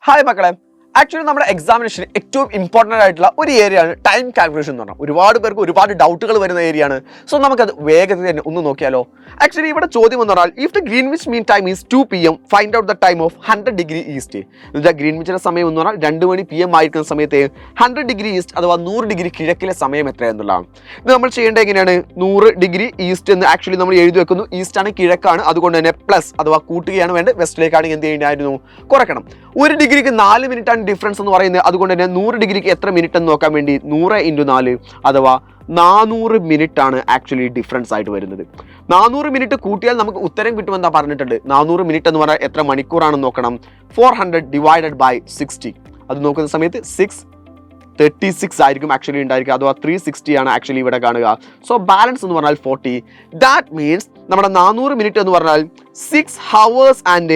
Hi മക്കളെ, actually നമ്മുടെ എക്സാമിനേഷന് ഏറ്റവും ഇമ്പോർട്ടൻ്റ് ആയിട്ടുള്ള ഒരു ഏരിയയാണ് ടൈം കാൽക്കുലേഷൻ എന്ന് പറഞ്ഞാൽ. ഒരുപാട് പേർക്ക് ഒരുപാട് ഡൗട്ടുകൾ വരുന്ന ഏരിയയാണ്. സോ നമുക്കത് വേഗത്തിൽ തന്നെ ഒന്ന് നോക്കിയാലോ. ആക്ച്വലി ഇവിടെ ചോദ്യം എന്ന് പറഞ്ഞാൽ if the Greenwich mean time is 2 PM find out the time of 100 degree east. എന്നുവെച്ചാൽ ഗ്രീൻവിച്ചിന്റെ സമയം എന്ന് പറഞ്ഞാൽ 2 മണി PM ആയിരിക്കുന്ന സമയത്ത് 100 ഡിഗ്രി ഈസ്റ്റ് അഥവാ 100 ഡിഗ്രി കിഴക്കിലെ സമയം എത്രയെന്നുള്ളതാണ്. ഇത് നമ്മൾ ചെയ്യേണ്ടത് എങ്ങനെയാണ്? 100 ഡിഗ്രി ഈസ്റ്റ് എന്ന് ആക്ച്വലി നമ്മൾ എഴുതി വെക്കുന്നു. ഈസ്റ്റ് ആണ്, കിഴക്കാണ്, അതുകൊണ്ട് തന്നെ പ്ലസ് അഥവാ കൂട്ടുകയാണ് വേണ്ടത്. വെസ്റ്റിലേക്കാണെങ്കിൽ എന്ത് ചെയ്യേണ്ടായിരുന്നു? കുറയ്ക്കണം. 1 ഡിഗ്രിക്ക് 4 മിനിറ്റ് ആണ് ഡിഫറൻസ് എന്ന് പറയുന്നത്. അതുകൊണ്ട് തന്നെ 100 ഡിഗ്രിക്ക് എത്ര മിനിറ്റ് എന്ന് നോക്കാൻ വേണ്ടി 100 × 4 അഥവാ 400 മിനിറ്റ് ആണ് ആക്ച്വലി ഡിഫറൻസ് ആയിട്ട് വരുന്നത്. 400 മിനിറ്റ് കൂട്ടിയാൽ നമുക്ക് ഉത്തരം കിട്ടുമെന്നാ പറഞ്ഞിട്ടുണ്ട്. 400 മിനിറ്റ് എന്ന് പറഞ്ഞാൽ എത്ര മണിക്കൂറാണെന്ന് നോക്കണം. 400 ഡിവൈഡഡ് ബൈ 60. അത് നോക്കുന്ന സമയത്ത് 636 ആയിരിക്കും ആക്ച്വലി ഉണ്ടായിരിക്കുക, അഥവാ 360 ആണ് ആക്ച്വലി ഇവിടെ കാണുക. സോ ബാലൻസ് എന്ന് പറഞ്ഞാൽ 40. ദാറ്റ് മീൻസ് നമ്മുടെ 400 മിനിറ്റ് എന്ന് പറഞ്ഞാൽ 6 hours and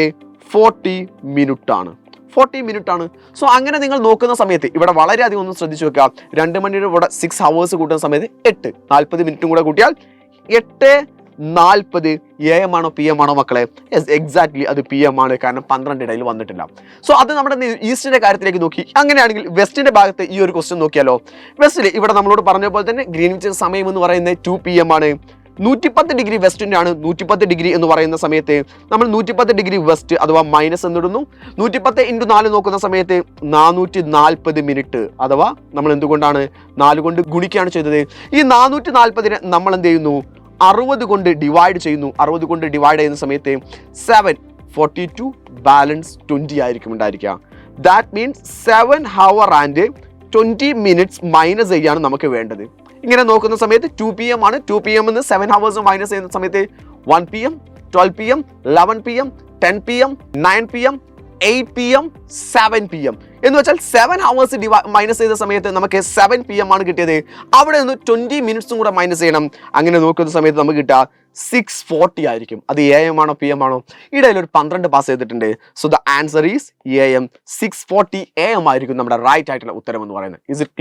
40 minutes ആണ്. 40 മിനിറ്റ് ആണ്. സോ അങ്ങനെ നിങ്ങൾ നോക്കുന്ന സമയത്ത് ഇവിടെ വളരെയധികം ഒന്ന് ശ്രദ്ധിച്ചു വെക്കുക. 2 മണിയുടെ ഇവിടെ 6 hours കൂട്ടുന്ന സമയത്ത് 8 മിനിറ്റും കൂടെ കൂട്ടിയാൽ 8:40 AM ആണോ PM ആണോ മക്കളെ? യെസ്, എക്സാക്ട്ലി അത് PM ആണ്. കാരണം 12 ഇടയിൽ വന്നിട്ടില്ല. സോ അത് നമ്മുടെ ഈസ്റ്റിന്റെ കാര്യത്തിലേക്ക് നോക്കി. അങ്ങനെയാണെങ്കിൽ വെസ്റ്റിന്റെ ഭാഗത്ത് ഈ ഒരു ക്വസ്റ്റ്യൻ നോക്കിയാലോ. വെസ്റ്റിൽ ഇവിടെ നമ്മളോട് പറഞ്ഞ പോലെ തന്നെ ഗ്രീൻവിച്ച് സമയം എന്ന് പറയുന്നത് 2 PM ആണ്. 110 ഡിഗ്രി വെസ്റ്റിൻ്റെ ആണ്. 110 ഡിഗ്രി എന്ന് പറയുന്ന സമയത്ത് നമ്മൾ 110 ഡിഗ്രി വെസ്റ്റ് അഥവാ മൈനസ് എന്നിടുന്നു. 110 × 4 നോക്കുന്ന സമയത്ത് 440 മിനിറ്റ് അഥവാ നമ്മൾ എന്തുകൊണ്ടാണ് 4 കൊണ്ട് ഗുണിക്കുകയാണ് ചെയ്തത്. ഈ 440 നമ്മൾ എന്ത് ചെയ്യുന്നു? 60 കൊണ്ട് ഡിവൈഡ് ചെയ്യുന്നു. 60 കൊണ്ട് ഡിവൈഡ് ചെയ്യുന്ന സമയത്ത് 742 ബാലൻസ് 20 ആയിരിക്കും ഉണ്ടായിരിക്കുക. That means 7 hours and 20 minutes minus ചെയ്യാണ് നമുക്ക് വേണ്ടത്. ഇങ്ങനെ നോക്കുന്ന സമയത്ത് 2 PM ആണ്. 2 PM എന്ന് 7 hours മൈനസ് ചെയ്യുന്ന സമയത്ത് 1 PM, 12 PM, 11 PM, 10 PM, 9 PM, 8 PM, 7 PM എന്ന് വെച്ചാൽ 7 hours മൈനസ് ചെയ്ത സമയത്ത് നമുക്ക് 7 PM ആണ് കിട്ടിയത്. അവിടെ നിന്ന് 20 minutes കൂടെ മൈനസ് ചെയ്യണം. അങ്ങനെ നോക്കുന്ന സമയത്ത് നമുക്ക് കിട്ടുക 640 ആയിരിക്കും. അത് AM ആണോ PM ആണോ? ഇടയിൽ ഒരു 12 പാസ് ചെയ്തിട്ടുണ്ട്. So the answer is AM. 640 AM ആയിരിക്കും നമ്മുടെ റൈറ്റ് ആയിട്ടുള്ള ഉത്തരം എന്ന് പറയുന്നത്. Is it